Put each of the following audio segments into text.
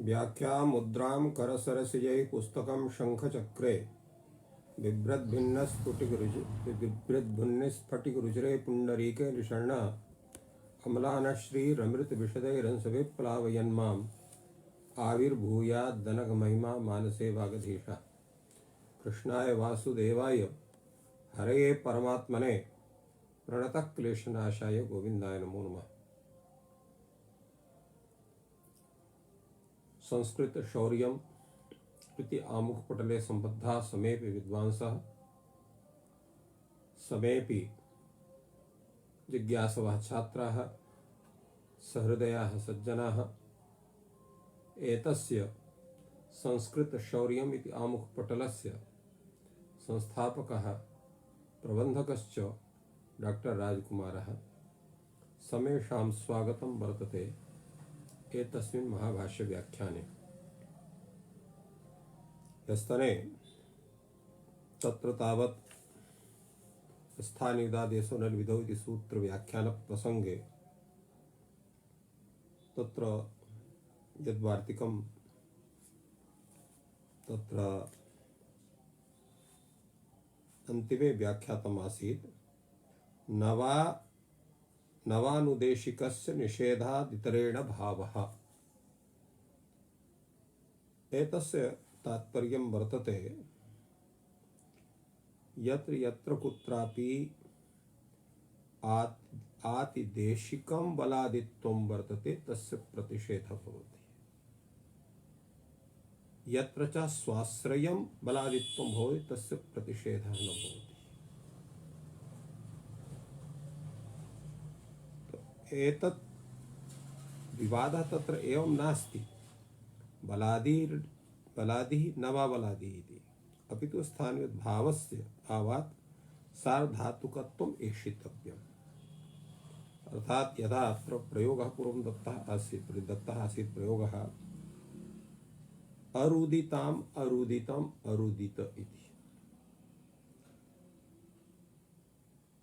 व्याख्या मुद्रां करसरसिजै पुस्तकं शंखचक्रे बिभ्रद्भिन्नस्फटिकरुचिरे पुण्डरीके निषण्णः अम्लानश्रीरमृतविशदैरंसविप्लावयन्माम् आविर्भूयाद्दनकमहिमा मानसे वागधीशः। कृष्णाय वासुदेवाय हरये परमात्मने प्रणतक्लेशनाशाय गोविन्दाय नमो नमः। संस्कृत शौर्यं इति आमुखपटले सम्बद्धाः समेऽपि विद्वांसः समेऽपि जिज्ञासवः छात्राः सहृदयाः सज्जनाः एतस्य संस्कृत शौर्यम् इति आमुखपटलस्य संस्थापकः प्रबन्धकश्च डॉक्टर राजकुमारः समेषां स्वागतं वर्तते एतस्मिन् महाभाष्य व्याख्याने। यस्तने तत्र तावत् स्थानिदादेशो नल्विधौ इति सूत्र व्याख्यान प्रसंगे तत्र यद्वार्तिकं तत्र अन्तिमे व्याख्यातम् आसीत्। नवानुदेशिकस्य निषेधादितरेण भावः। एतस्य तात्पर्यं वर्तते यत्र यत्र कुत्रापि आतिदेशिकं बलादित्वं वर्तते तस्य प्रतिषेधः भवति। यत्र च स्वाश्रयं बलादित्वं भवति तस्य प्रतिषेधः न भवति। एतत् विवादः तत्र एवं नास्ति बलादिः न वा बलादिः इति, अपि तु स्थानभावस्य भावात् सार्वधातुकत्वम् एषितव्यम्। अर्थात् यथा अत्र प्रयोगः पूर्वं दत्तः आसीत् प्रयोगः अरुदिताम् अरुदितम् अरुदित इति।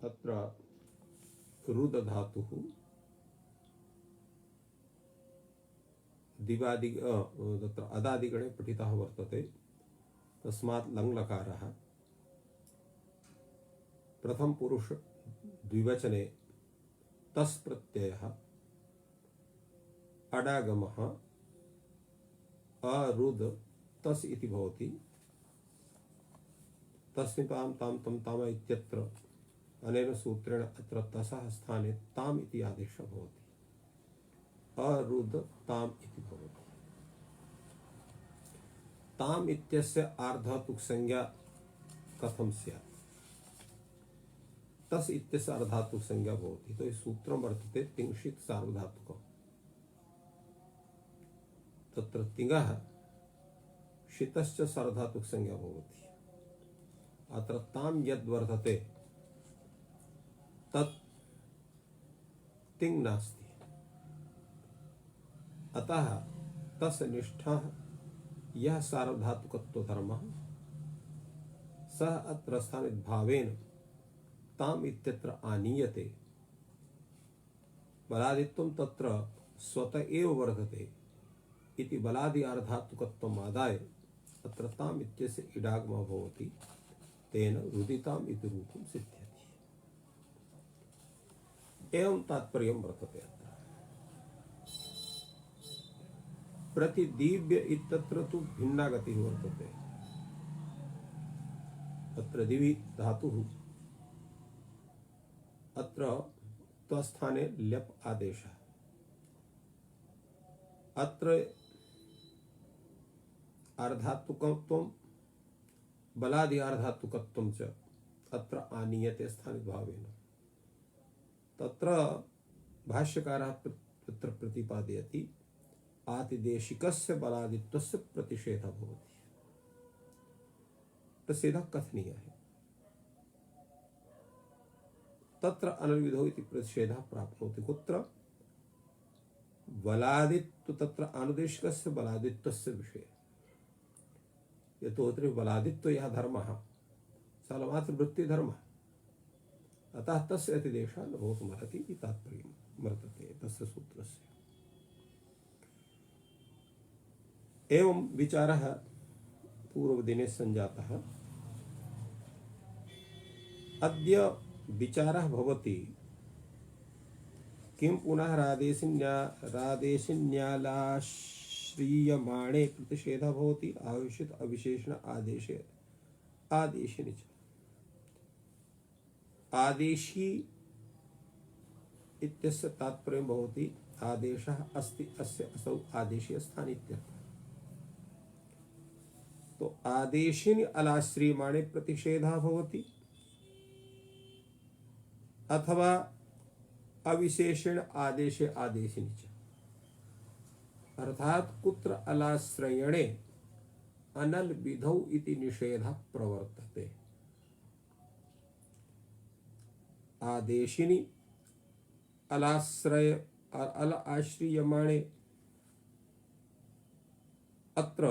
अत्र रुद धातुः दिवादि तत्र अदादिगणे पठितः वर्तते। तस्मात् लङ्लकारः प्रथम पुरुष द्विवचने तस् प्रत्ययः अडागमः अरुद तस् इति भवति। तस्मितां तां तं ताम इत्यत्र अनेन सूत्रेण अत्र तसः स्थाने ताम इति आदेशः भवति। अरुद ताम इति भवति। ताम इत्यस्य आर्धातुक संज्ञा कथं स्यात्? तस् इत्यस्य आर्धातुक संज्ञा भवति। तो सूत्रं वर्तते तिंशित् सार्वधातुकम्। तत्र तिङः शितश्च सार्वधातुक संज्ञा भवति। अत्र ताम यद् वर्तते तत् तिङ् नास्ति। अतः तस्य निष्ठः यः सार्वधातुकत्व धर्मः सः अत्र स्थानित भावेन ताम इत्यत्र आनीयते। बलादित्वं तत्र स्वतः एव वर्तते इति बलादि आर्धातुकत्वम् आदाय अत्र ताम इत्यस्य इडागमः भवति। तेन रुदिताम् इति रूपं सिद्ध्यति। एवं तात्पर्यं वर्तते। प्रतिदीव्य इत्यत्र तु भिन्ना गतिः वर्तते। अत्र दिवि धातुः अत्र त्वस्थाने ल्यप आदेशः। अत्र आर्धातुकत्वं बलादि आर्धातुकत्वं च अत्र आनीयते स्थानित भावेन। तत्र भाष्यकारः तत्र प्रतिपादयति आतिदेशिकस्य बलादित्वस्य प्रतिषेधः भवति। प्रतिषेधः कथनीयः है। तत्र अनल्विधौ इति प्रतिषेधः प्राप्नोति। कुत्र? बलादित्व तत्र अनुदेशिकस्य बलादित्वस्य विषये। यतोऽत्र बलादित्व यः धर्मः सः मात्रवृत्तिधर्मः। अतः तस्य अतिदेशः न भवितुमर्हति इति तात्पर्यं वर्तते तस्य सूत्रस्य। एवं विचारः पूर्वदिने सञ्जातः। अद्य विचारः भवति किं पुनः रादेशिन्यालाश्रीयमाणे प्रतिषेधः भवति आवेशित अविशेषण आदेशिनि च। आदेशी इत्यस्य तात्पर्यं भवति आदेशः अस्ति अस्य असौ आदेशीय स्थाने इत्यर्थः। तो आदेशिनि अलाश्रीयमाणे प्रतिषेधः भवति अथवा अविशेषण आदेशे आदेशिनि च। अर्थात कुत्र अलाश्रयणे अनल विधौ इति निषेधः प्रवर्तते। आदेशिनि अल आश्रियमाणे अत्र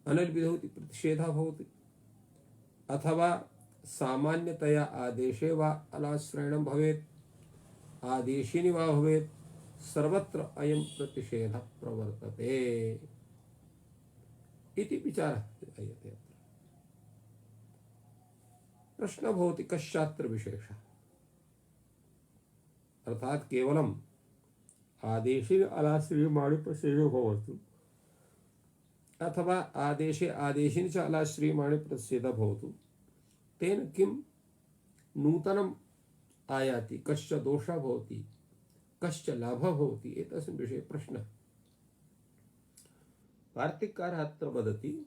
अनल विधौ इति प्रतिषेधः भवति अथवा सामान्यतया आदेशे वा अलाश्रयणं भवेत् आदेशिनि वा भवेत् सर्वत्र अयं प्रतिषेधः प्रवर्तते इति विचारः जायते। प्रश्नः भवति कस्यात्र विशेषः, अर्थात केवलम् आदेशे अलाश्रियमाणे प्रतिषेधो भवतु अथवा आदेशे आदेशिनि च अलाश्रियमाणे प्रतिषेधः भवतु, तेन किं नूतनम् आयाति, कश्च दोषः भवति, कश्च लाभः भवति, एतस्मिन् विषये प्रश्नः। वार्तिककारः अत्र वदति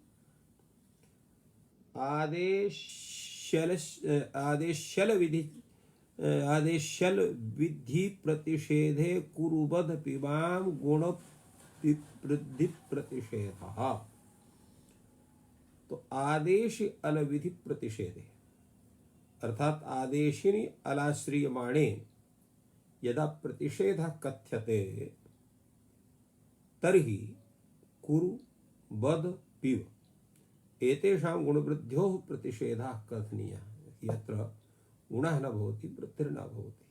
आदेश्यल विधि प्रतिषेधे कुरुबध पिबाम गुण वृद्धि प्रतिषेधः। तो आदेश अल विधि प्रतिषेधे अर्थात आदेशिनि अलाश्रियमाणे यदा प्रतिषेधः कथ्यते तर्हि कुरु बध पिब एतेषां गुणवृद्ध्योः प्रतिषेधः कथनीयः। यत्र गुणः न भवति वृद्धिर्न भवति।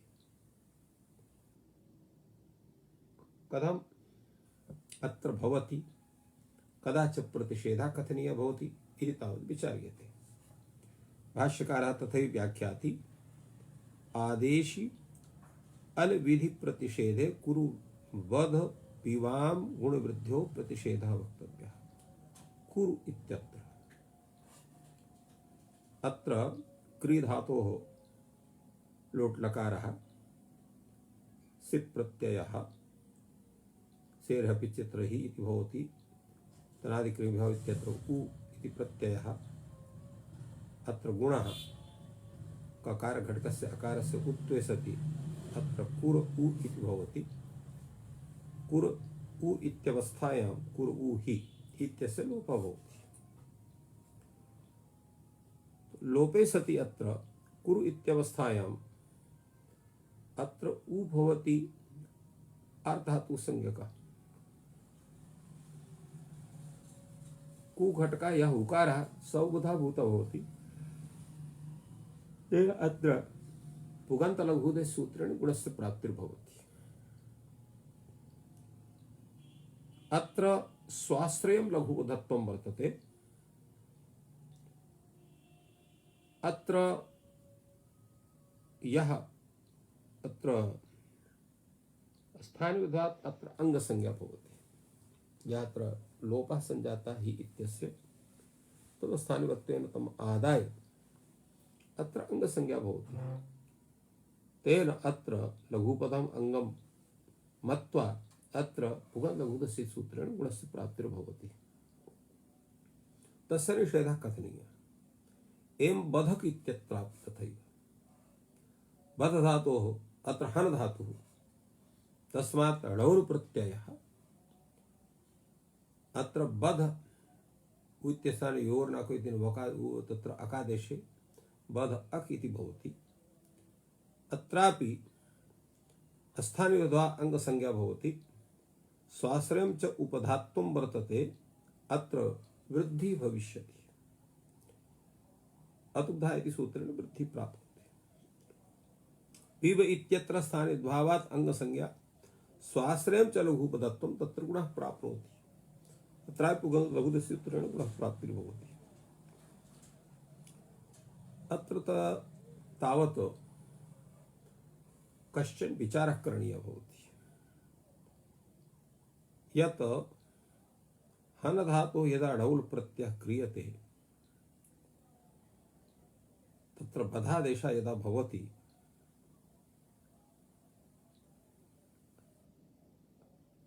कथम् अत्र भवति कदाचित् प्रतिषेधः कथनीयः भवति इति तावत् विचार्यते। भाष्यकारः तथैव व्याख्याति आदेशि अल विधि प्रतिषेधे कुरु वध पिवाम गुणवृद्ध्यो प्रतिषेधः वक्तव्यः। कुरु इत्यत्र अत्र क्री धातोः लोट् लकारः सिप् प्रत्ययः सेरः पिचित्र हि इति भवति तनादिक्रियः इत्यत्र उ इति प्रत्ययः। अत्र गुणः ककार घटकस्य अकारस्य उत्वे सति अत्र कुर उ इति भवति। कुर उ इत्यवस्थायां कुर उ हि इत्यस्य लोपः भवति। लोपे सति अत्र कुरु इत्यवस्थायां अत्र उ भवति अर्धातु संज्ञकः। कु घटका यः उकारः सौबुधाभूतः भवति। तेन अत्र पुगन्तलघूदे सूत्रेण गुणस्य प्राप्तिर्भवति। अत्र स्वाश्रयं लघुबोधत्वं वर्तते। अत्र यः अत्र स्थानिविधात् अत्र अंगसंज्ञा भवति। यत्र लोपः संजातः हि इत्यस्य तद् स्थानिवत्वेन तम् आदाय अत्र अंगसंज्ञा भवति। तेन अत्र लघुपदम् अंगं मत्वा अत्र पुगन्तलघूदस्य सूत्रेण गुणस्य प्राप्तिर्भवति। तस्य निषेधः कथनीयः। एवं बधक इत्यत्रापि तथैव बध धातोः अत्र हन धातुः तस्मात् णौर् प्रत्ययः अत्र बध इत्यस्थाने योर्नाको इति तत्र अकादेशे बध अक इति भवति। अत्रापि स्थानिविधा अंगसंज्ञा भवति। स्वाश्रयं च उपधात्वं वर्तते। अत्र वृद्धि भविष्यति। अतुब्धा इति सूत्रेण वृद्धि प्राप्त होते। पिब इत्यत्र स्थाने द्भावात् अंगसंज्ञा स्वाश्रयं च लघुपदत्वं तत्र गुणः प्राप्नोति। अत्रापि लघुदस्य उत्तरेण गुणः प्राप्तिर्भवति। अत्र तावत् कश्चन विचारः करणीयः भवति यत् हन धातुः यदा ढौल् प्रत्ययः क्रियते तत्र बधादेशः यदा भवति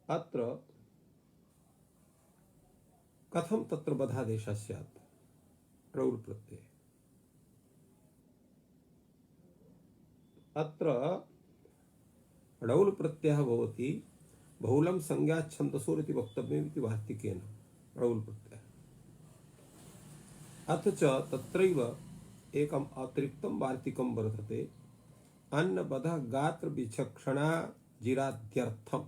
अत्र कथं तत्र बधादेशः स्यात् ढौल् प्रत्यये। अत्र ढौल् प्रत्ययः भवति बहुलं संज्ञा छन्दसोर् इति वक्तव्यम् इति वार्तिकेन ढौल् प्रत्ययः। अथ च तत्रैव एकम् अतिरिक्तं वार्तिकं वर्तते अन्न बधः गात्र विचक्षणा जिराद्यर्थम्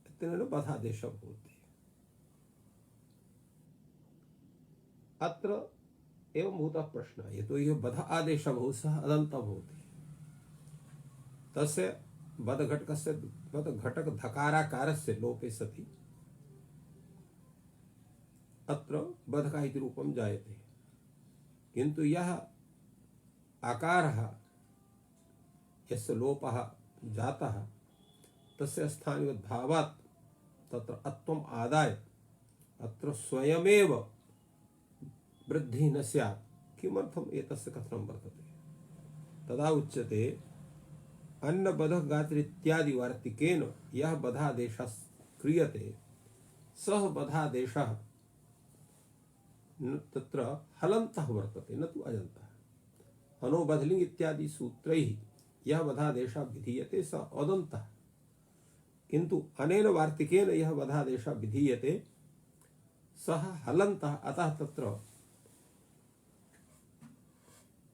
इत्यनेन बधादेशः भवति। अत्र एवं भूतः प्रश्नः यतोहि बध आदेशः भवति सः अदन्तः भवति तस्य बधघटकस्य बधघटक धकाराकारस्य लोपे सति अत्र बधका इति रूपं जायते किन्तु यः आकारः यस्य लोपः जातः तस्य स्थानिवद्भावात् तत्र अत्वम् आदाय अत्र स्वयमेव वृद्धिः न स्यात्। किमर्थम् एतस्य कथनं वर्तते तदा उच्यते अन्न बधः गात्र इत्यादि वार्तिकेन यः बधादेशः क्रियते सः बधादेशः तत्र हलन्तः वर्तते न तु अजन्तः। हनो बधलिङ् इत्यादि सूत्रैः यः बधादेशः विधीयते सः अदन्तः किन्तु अनेन वार्तिकेन यः बधादेशः विधीयते सः हलन्तः। अतः तत्र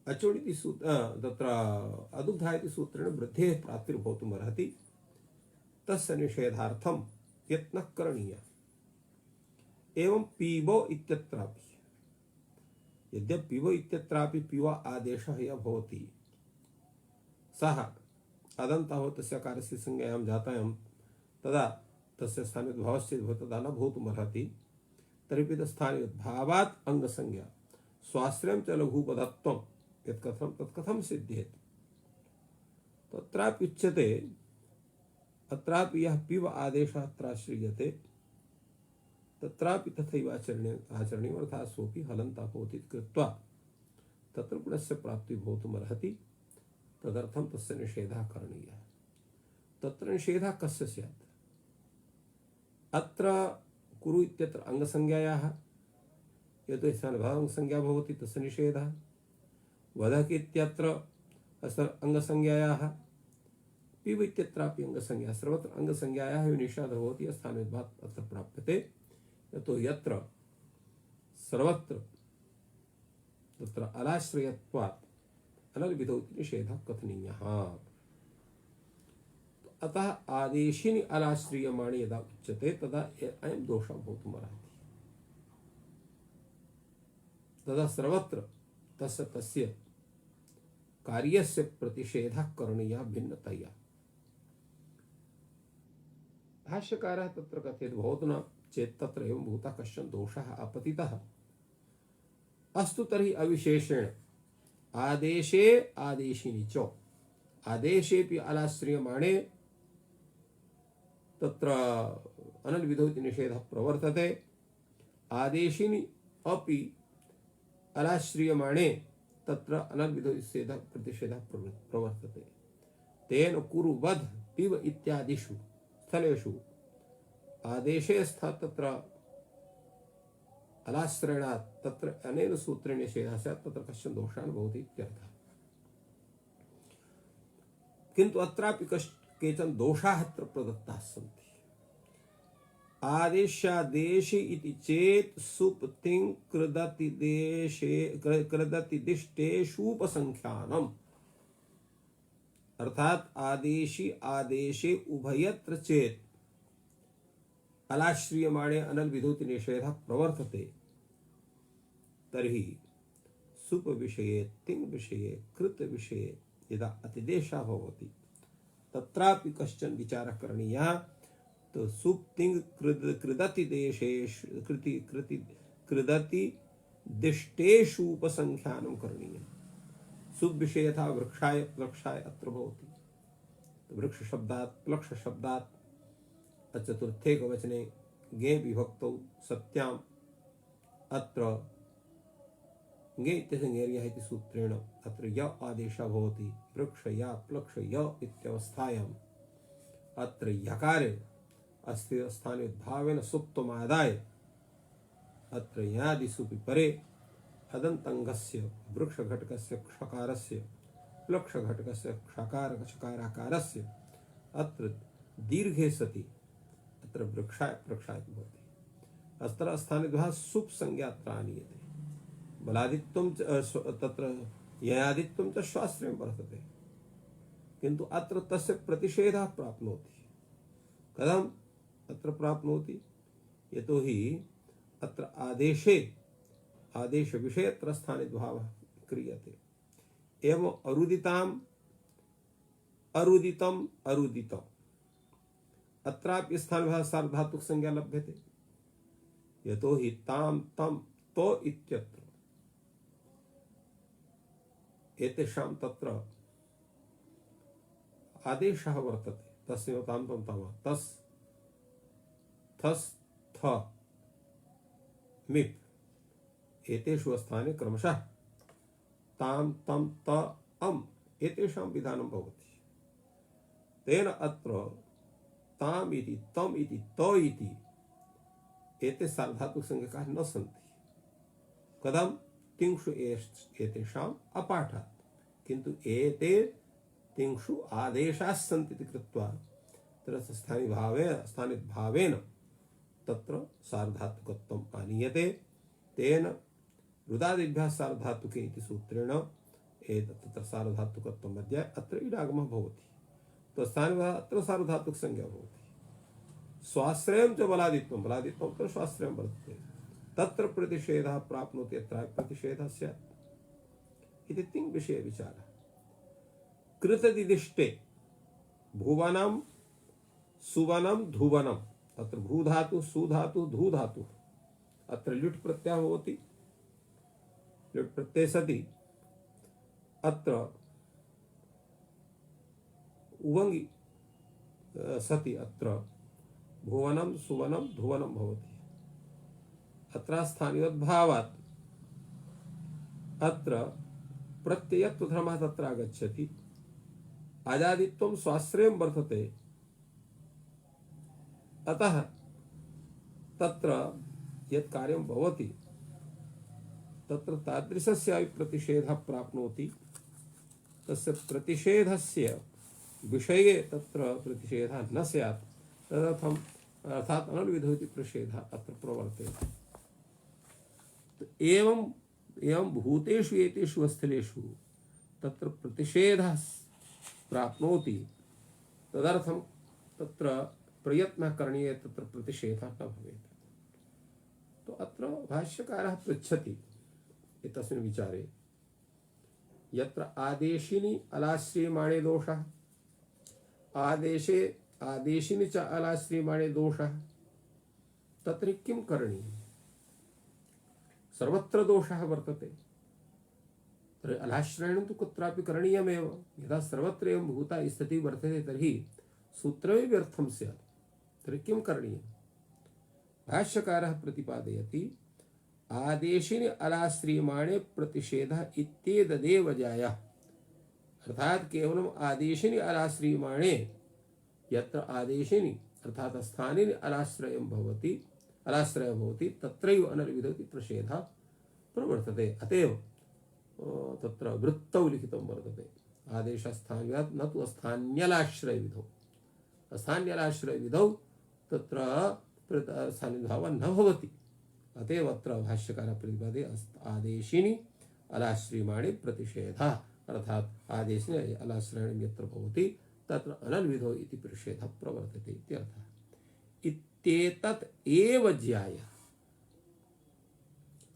अचोडिति सूत्र तत्र अदुग्धा इति सूत्रेण वृद्धेः प्राप्तिर्भवितुमर्हति तस्य निषेधार्थं यत्नः करणीयः। एवं पीबो इत्यत्रापि यद्यपि पीबो इत्यत्रापि पीवा आदेशः यः भवति सः अदन्तः भवति तस्य कार्यस्य संज्ञायां जातायां तदा तस्य स्थानिद्भावस्य तदा न भवितुमर्हति तर्हि तत्स्थानिद्भावात् अंगसंज्ञा स्वाश्रयं च लघुपधत्वं यत्कथं तत्कथं सिद्ध्येत्। तत्रापि उच्यते अत्रापि यः पीव आदेशः अत्राश्रीयते तत्रापि तथैव आचरणीयम् अर्थात् सोऽपि हलन्तः भवति इति कृत्वा तत्र गुणस्य प्राप्तिः भवितुमर्हति तदर्थं तस्य निषेधः करणीयः। तत्र निषेधः कस्य स्यात् अत्र कुरु इत्यत्र अंगसंज्ञायाः यतो स्थानभावसंज्ञा भवति तस्य निषेधः। वधक इत्यत्र अंगसंज्ञायाः पीव इत्यत्रापि अंगसंज्ञा सर्वत्र अंगसंज्ञायाः निषेधः भवति स्थानविद्भात् अत्र प्राप्यते यतो यत्र सर्वत्र तत्र अलाश्रयत्वात् अनलविधौ निषेधः कथनीयः। अतः आदेशिनि अलाश्रियमाणे यदा उच्यते तदा अयं दोषः भवितुमर्हति। तदा सर्वत्र तस्य कार्यस्य प्रतिषेधः करणीयः भिन्नतया। भाष्यकारः तत्र कथयति भवतु चेत् तत्र एवं भूतः कश्चन दोषः आपतितः अस्तु तर्हि अविशेषेण आदेशे आदेशिनि च आदेशेऽपि अलाश्रियमाणे तत्र अनलविधौ इति निषेधः प्रवर्तते आदेशिनि अपि अलाश्रियमाणे तत्र अनलविधौ प्रतिषेधः प्रवर्तते। तेन कुरु वध पिब इत्यादिषु स्थलेषु आदेशे तत्र अलाश्रयणात् तत्र अनेन सूत्रेण निषेधः स्यात् तत्र कश्चन दोषः न भवति इत्यर्थः। किन्तु अत्रापि केचन दोषाः अत्र प्रदत्ताः सन्ति। आदेशादेशे इति चेत् सुप्तिं कृदति देशे कृदति दिष्टेषूपसंख्यानम् अर्थात आदेशी आदेशे उभयत्र चेत् अलाश्रियमाणे अनल विधोति निषेधः प्रवर्तते तर्हि सुप विषये तिंग विषये कृत विषये यदा अतिदेशः भवति तत्रापि कश्चन विचारः करणीयः तो सुप्तिंग कृदति देशेश कृति कृति कृदति दिष्टेषु उपसंख्यानं करणीयम्। सुप विषय था वृक्षाय प्लक्षाय अत्र भवति। वृक्ष शब्दात् प्लक्ष शब्दात् चतुर्थे वचने गे विभक्तौ सत्याम् अत्र गे इत्यस्य ङेर्यः इति सूत्रेण अत्र य आदेशः भवति। वृक्ष या प्लक्ष य इत्यवस्थायाम् अत्र यकारे अस्ति स्थाने भावेन सुप्तमादाय अत्र यादिसुपि परे अदन्तङ्गस्य वृक्षघटकस्य क्षकारस्य प्लक्षघटकस्य क्षकाराकारस्य अत्र दीर्घे सति अत्र वृक्षाय प्लक्षाय भवति। अत्र स्थाने सुप संज्ञा अत्र आनीयते। बलादित्वं तत्र ययादित्वं च स्वाश्रयं वर्तते, किन्तु अत्र तस्य प्रतिषेधः प्राप्नोति। कथम् अत्र प्राप्नोति? यतोहि अत्र आदेश विषयत्र स्थाने भावः क्रियते। एवं अरुदिताम् अरुदितम् अरुदितम् अत्रापि स्थानभावः सार्वधातुक संज्ञा लभ्यते। यतोहि ताम तम तो इत्यत्र एतेषां तत्र आदेशः वर्तते। तस्य ताम तम तम तस् थस् थ मिप् एतेषु स्थाने क्रमशः ताम तम त अम एतेषां विधानं भवति। तेन अत्र ताम इति तम इति त इति एते सार्वधातुक संज्ञकाः न सन्ति। कथं? तिंक्षु एतेषाम् अपाठात्, किन्तु एते तिंक्षु आदेशाः सन्ति इति कृत्वा तत्र स्थानित भावेन तत्र सार्वधातुकत्वम् आनीयते। तेन रुदादिभ्यः सार्वधातुके इति सूत्रेण तत्र सार्वधातुकत्वम् अध्याय अत्र इडागमः भवति। तो स्थानिभावः अत्र सार्वधातुक संज्ञा भवति। स्वाश्रयं च बलादित्वं बलादित्वं तु स्वाश्रयं वर्तते। तत्र प्रतिषेधः प्राप्नोति, अत्र प्रतिषेधः स्यात् इति तिङ् विषये विचारः। कृतदिदिष्टे भुवनं सुवनं धुवनम् अत्र भूधातु सुधातु धूधातु अत्र ल्युट् प्रत्ययः भवति। ल्युट् प्रत्यये सति अत्र उवङ्गि सति अत्र भुवनं सुवनं धुवनं भवति। अत्र स्थानियोद्भावात् अत्र प्रत्ययत्वधर्मः तत्र आगच्छति। आजादित्वं स्वाश्रयं वर्तते, अतः तत्र यत् कार्यं भवति तत्र तादृशस्यापि प्रतिषेधः प्राप्नोति। तस्य प्रतिषेधस्य विषये तत्र प्रतिषेधः न स्यात्, तदर्थम् अर्थात् अनल्विधो इति प्रतिषेधः अत्र प्रवर्तेते। एवं भूतेषु एतेषु स्थलेषु तत्र प्रतिषेधः प्राप्नोति, तदर्थं तत्र प्रयत्नः करणीयः, तत्र प्रतिषेधः न भवेत्। तो अत्र भाष्यकारः पृच्छति एतस्मिन् विचारे यत्र आदेशिनि अलाश्रियमाणे दोषः आदेशिनि च अलाश्रियमाणे दोषः तत्र किं करणीयम्? सर्वत्र दोषः वर्तते, तर्हि अलाश्रयणं तु कुत्रापि करणीयमेव। यदा सर्वत्र एवं भूता स्थितिः वर्तते तर्हि सूत्रमेव व्यर्थं स्यात्। तर्हि किं करणीयम्? भाष्यकारः प्रतिपादयति आदेशिनि अलाश्रियमाणे प्रतिषेधः इत्येतदेव जायः। अर्थात केवलम् आदेशिनि अलाश्रियमाणे यत्र आदेशिनि अर्थात स्थानिनि अलाश्रयः भवति तत्रैव अनर्विधो इति प्रतिषेधः प्रवर्तते। अतएव तत्र वृत्तौ लिखितं वर्तते आदेशस्थान्यात् न तु स्थान्यलाश्रयविधौ। स्थान्यलाश्रयविधौ तत्र स्थानिभावः न भवति। अतएव अत्र भाष्यकारः प्रतिपादे आदेशिनि अलाश्रियमाणे प्रतिषेधः अर्थात आदेशिनि अलाश्रयणं यत्र भवति तत्र अनल्विधो इति प्रतिषेधः प्रवर्तते इत्यर्थः। इत्येतत् एव ज्याय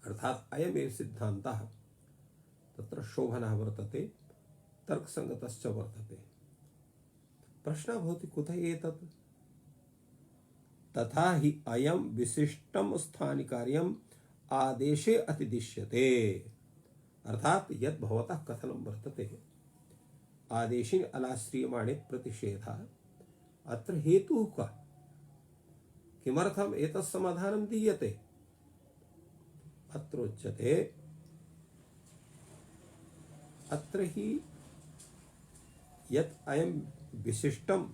अर्थात अयमेव सिद्धान्तः तत्र शोभनः वर्तते, तर्कसङ्गतश्च वर्तते। प्रश्नः भवति कुतः एतत्? तथा ही अयम विशिष्टम स्थानिकार्यम आदेशे अतिदिश्यते। अर्थात यद भवतः कथनं वर्तते आदेशिन अलाश्रियमाणे प्रतिषेधः अत्र हेतुः कः, किमर्थम् एतत् समाधानं दीयते? अत्र उच्यते अत्र हि यत् अयं विशिष्टं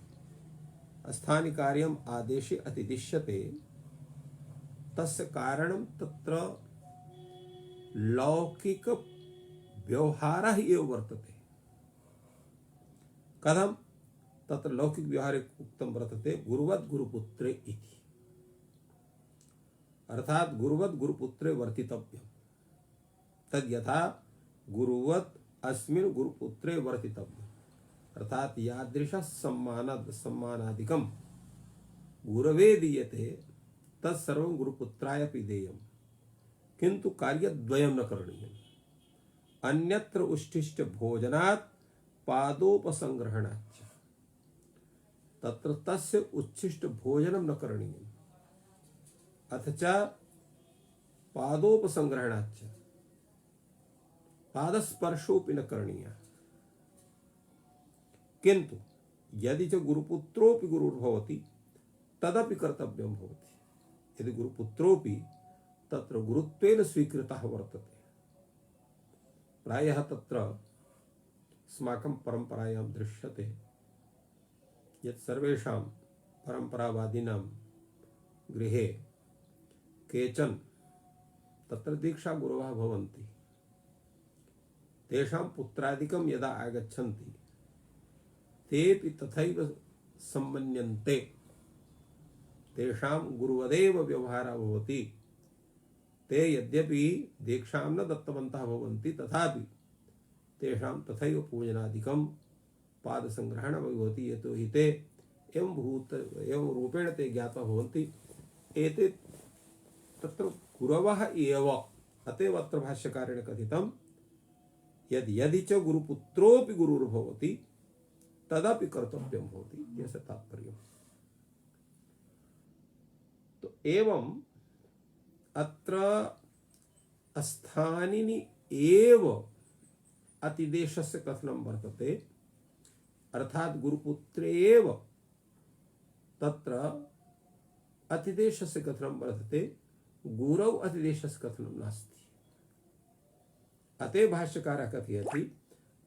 स्थानिकार्यम् आदेशे अतिदिश्यते तस्य कारणं तत्र लौकिक व्यवहारः एव वर्तते। कथं? तत्र लौकिक व्यवहारे उक्तं वर्तते गुरुवत् गुरुपुत्रे इति, अर्थात गुरुवत् गुरुपुत्रे वर्तितव्यम्। तद् यथा गुरुवत् अस्मिन् गुरुपुत्रे वर्तितव्यम्, अर्थात यादृश सम्मानादिकं गुरवे दीयते तत्सर्वं गुरुपुत्राय अपि देयम्, किन्तु कार्यद्वयं न करणीयम्। अन्यत्र उच्छिष्ट भोजनात् पादोपसंग्रहणाच्च, तत्र तस्य उच्छिष्ट भोजनं न करणीयम्, अथ च पादोपसंग्रहणाच्च पादस्पर्शोऽपि न करणीयः। किन्तु यदि च गुरुपुत्रोऽपि गुरुर्भवति तदपि कर्तव्यं भवति। यदि गुरुपुत्रोऽपि तत्र गुरुत्वेन स्वीकृतः वर्तते, प्रायः तत्र अस्माकं परम्परायां दृश्यते यत् सर्वेषां परम्परावादिनां गृहे केचन तत्र दीक्षा गुरवः भवन्ति। तेषां पुत्रादिकं यदा आगच्छन्ति तेऽपि तथैव सम्मन्यन्ते, तेषां गुरुवदेव व्यवहारः भवति। ते यद्यपि दीक्षां न दत्तवन्तः भवन्ति तथापि तेषां तथैव पूजनादिकं पादसंग्रहणं भवति, यतोहि ते एवं रूपेण ते ज्ञातः भवन्ति एते तत्र गुरवः एव। अतएव अत्र भाष्यकारेण कथितं यदि च गुरुपुत्रोऽपि गुरुर्भवति तदपि कर्तव्यं भवति, यस्य तात्पर्यम्। तो एवं अत्र स्थानिनि एव अतिदेशस्य कथनं वर्तते, अर्थात गुरुपुत्रे एव तत्र अतिदेशस्य कथनं वर्तते, गुरौ अतिदेशस्य कथनं नास्ति। अतः भाष्यकारः कथयति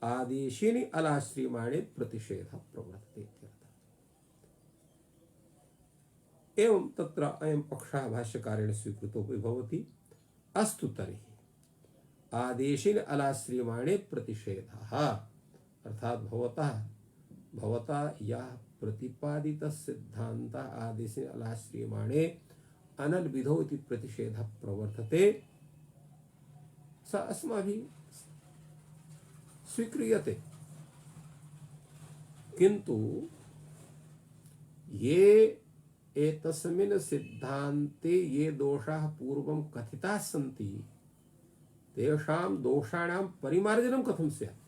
आदेशिनि अलाश्रियमाणे प्रतिषेधः प्रवर्तते इत्यर्थः। एवं तत्र अयं पक्षः भाष्यकारेण स्वीकृतोऽपि भवति। अस्तु तर्हि आदेशिनि अलाश्रियमाणे प्रतिषेधः अर्थात भवता यः प्रतिपादितः सिद्धान्तः आदेशिनि अलाश्रियमाणे अनल विधौ इति प्रतिषेधः प्रवर्तते स अस्माभिः स्वीक्रियते, किन्तु ये एतस्मिन् सिद्धान्ते ये दोषाः पूर्वं कथिताः सन्ति तेषां दोषाणां परिमार्जनं कथं स्यात्?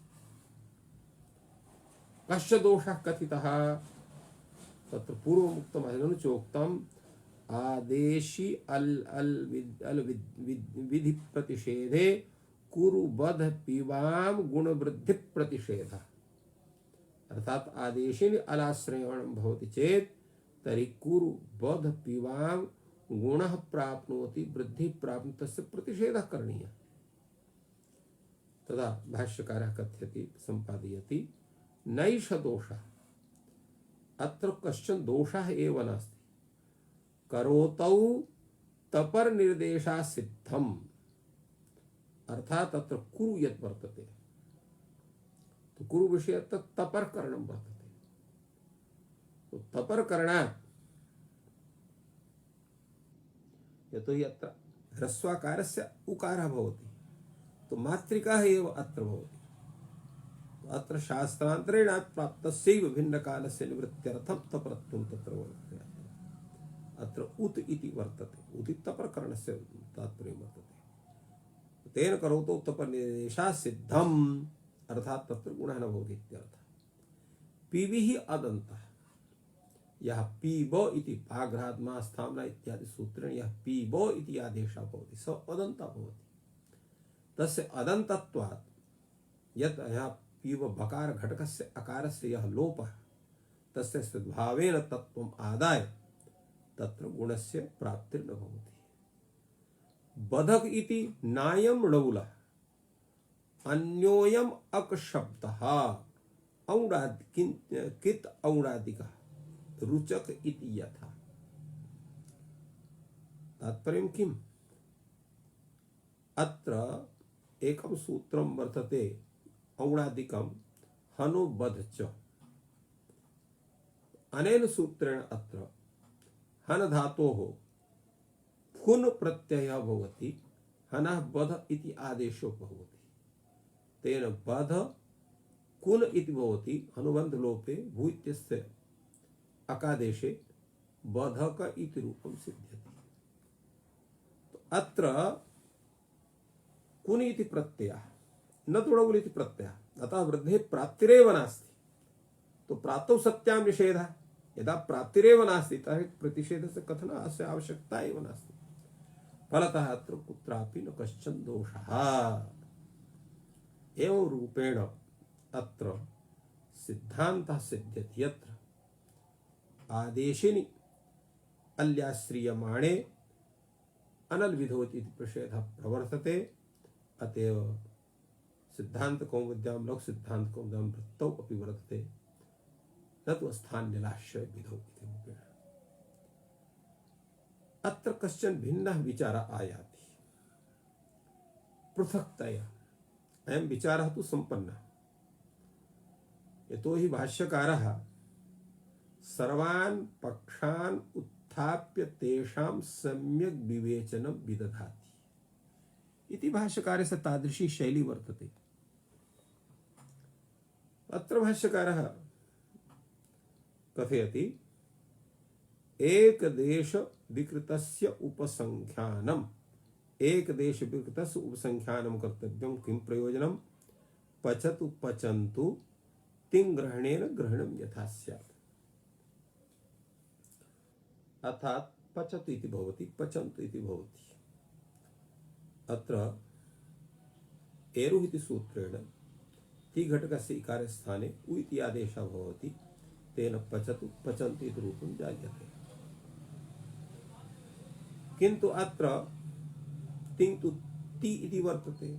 कश्च दोषः कथितः? तत्र पूर्वमुक्तम् चोक्तम् आदेशि अल विधि प्रतिषेधे कुरु बध पिबाम गुणवृद्धि प्रतिषेधः। अर्थात आदेशिनि अलाश्रयणं भवति चेत् तर्हि कुरु बध पिबाम गुणः प्राप्नोति वृद्धि प्राप्नोति तस्य प्रतिषेधः करणीयः। तदा भाष्यकारः कथयति सम्पादयति नैष दोषः, अत्र कश्चन दोषः एव नास्ति। करोतौ तपर निर्देशा सिद्धम, अर्थात अत्र कुरु यत् वर्तते तो कुरु विषये तपर करणं वर्तते। तो तपर करणात् यतोहि अत्र ह्रस्वाकारस्य उकारः भवति तो मात्रिकाः एव अत्र भवति। अत्र शास्त्रान्तरेण प्राप्तस्यैव भिन्नकालस्य निवृत्त्यर्थं तपरत्वं तत्र वर्तते। अत्र उत इति वर्तते, उति तपरकरणस्य तात्पर्यं वर्तते। तेन करोतु तपनिर्देशा सिद्धम्, अर्थात तत्र गुणः न भवति इत्यर्थः। पिबिः अदन्तः, यह पीब इति पाघ्रात्मा स्थामना इत्यादि सूत्रेण यह पीब इति आदेशः भवति स अदन्तः भवति तस्य अदन्तत्वात् यत् यः पीब बकार घटकस्य अकारस्य यः लोपः तस्य सद्भावेन तत्त्वम् आदाय तत्र गुणस्य प्राप्तिर्न भवति बधक इति नायं णौलः अन्योयम अकशब्दः कित औणादिकः रुचक इति यथा तात्पर्यं किम् अत्र एकं सूत्रं वर्तते औणादिकं हनु बध च अनेन सूत्रेण अत्र हन धातोः फुन प्रत्ययः भवति हनः बध इति आदेशो भवति तेन बध कुन इति भवति अनुबंध लोपे भू इत्यस्य अकादेशे बधक इति रूपं सिद्ध्यति तो अत्र कुन इति प्रत्ययः न तु णौल् इति प्रत्ययः अतः वृद्धेः प्राप्तिरेव नास्ति तो प्राप्तौ सत्यां निषेधः यदा प्राप्तिरेव नास्ति तर्हि प्रतिषेधस्य कथनस्य आवश्यकता एव नास्ति फलतः अत्र कुत्रापि न कश्चन दोषः एवं रूपेण अत्र सिद्धान्तः सिद्ध्यति यत्र आदेशिनि अल्याश्रियमाणे अनल विधोति इति प्रषेधः प्रवर्तते अतएव सिद्धांत कौमुद्यां लघु सिद्धांत कौमुद्यां वृत्तौ अपि वर्तते न तु स्थान्यलाश्रय विधौ इति रूपेण अत्र कश्चन भिन्नः विचारः आयाति पृथक्तया अयं विचारः तु सम्पन्नः यतो हि भाष्यकारः सर्वान् पक्षान् उत्थाप्य तेषां सम्यक् विवेचनं विदधाति इति भाष्यकारस्य तादृशी शैली वर्तते अत्र भाष्यकारः कथयति एकदेश विकृतस्य उपसंख्यानम् एकदेश विकृतस्य उपसंख्यानं कर्तव्यं किं प्रयोजनं पचतु पचन्तु तिङ्ग्रहणेन ग्रहणं यथा स्यात् अर्थात् पचतु इति भवति पचन्तु इति भवति अत्र एरुः इति सूत्रेण ति घटकस्य इकारस्थाने उ इति आदेशः भवति तेन पचतु पचन्तु इति रूपं जायते किन्तु अत्र तिङ् ति इति वर्तते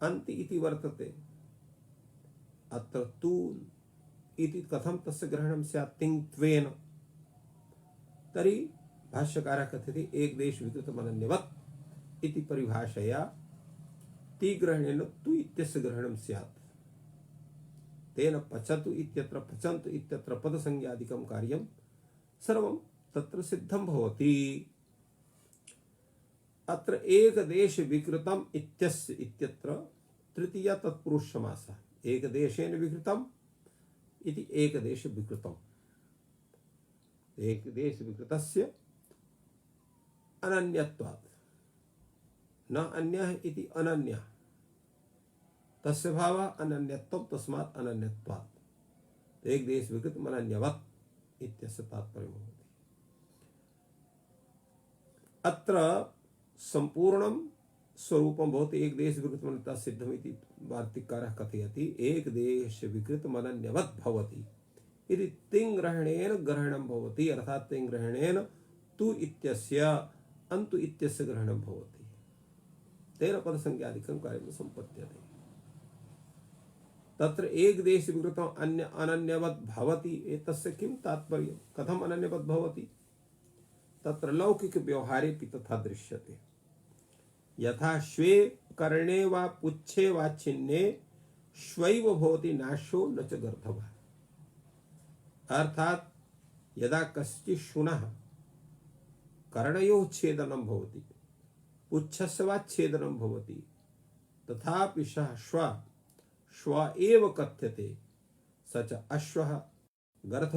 अन्ति इति वर्तते अत्र तु इति कथं तस्य ग्रहणं स्यात् तिङ्त्वेन तर्हि भाष्यकारः कथयति एकदेश विकृतमनन्यवत् इति परिभाषया ति ग्रहणेन तु इत्यस्य ग्रहणं स्यात् तेन पचतु इत्यत्र पचन्तु इत्यत्र पदसंज्ञादिकं कार्यं सर्वं तत्र सिद्धं भवति अत्र एकदेश विकृतम् इत्यस्य इत्यत्र तृतीया तत्पुरुष समासः एकदेशेन विकृतम् इति एकदेश विकृतम् एकदेश विकृतस्य अनन्यत्वात् न अन्यः इति अनन्यः तस्य भावः अनन्यत्वं तस्मात् अनन्यत्वात् एकदेश विकृतम् अनन्यवत् इत्यस्य तात्पर्यं भवति अत्र संपूर्णं स्वरूपं भवति एकदेश विकृतमनन्यता सिद्धमिति वार्तिककारः कथयति एकदेश विकृतमनन्यवत् भवति इति तिङ्ग्रहणेन ग्रहणं भवति अर्थात् तिङ्ग्रहणेन तु इत्यस्य अन्तु इत्यस्य ग्रहणं भवति तेन पदसंज्ञादिकं कार्यं सम्पद्यते तत्र एकदेश विकृतम् अन्य अनन्यवत् भवति एतस्य किं तात्पर्यं कथम् अनन्यवत् भवति तत्र लौकिक व्यवहारे अपि तथा दृश्यते यथा श्वे कर्णे वा पुच्छे वा छिन्ने श्वैव भवति नाशो न च गर्धवः अर्थात् यदा कश्चित् शुनः कर्णयोः छेदनं भवति पुच्छस्य वा छेदनं भवति तथापि सः श्व एव कथ्यते स च अश्वः गर्धवः